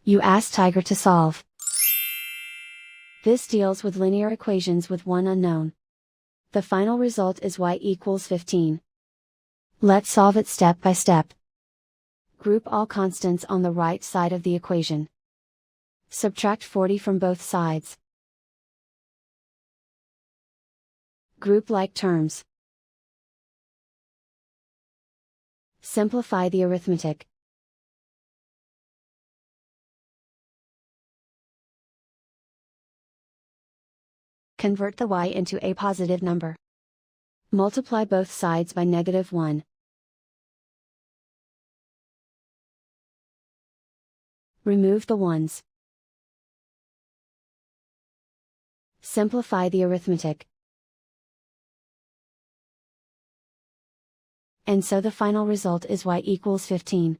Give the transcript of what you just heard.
You ask Tiger to solve. This deals with linear equations with one unknown. The final result is y equals 15. Let's solve it step by step. Group all constants on the right side of the equation. Subtract 40 from both sides. Group like terms. Simplify the arithmetic. Convert the y into a positive number. Multiply both sides by -1. Remove the ones. Simplify the arithmetic. And so the final result is y equals 15.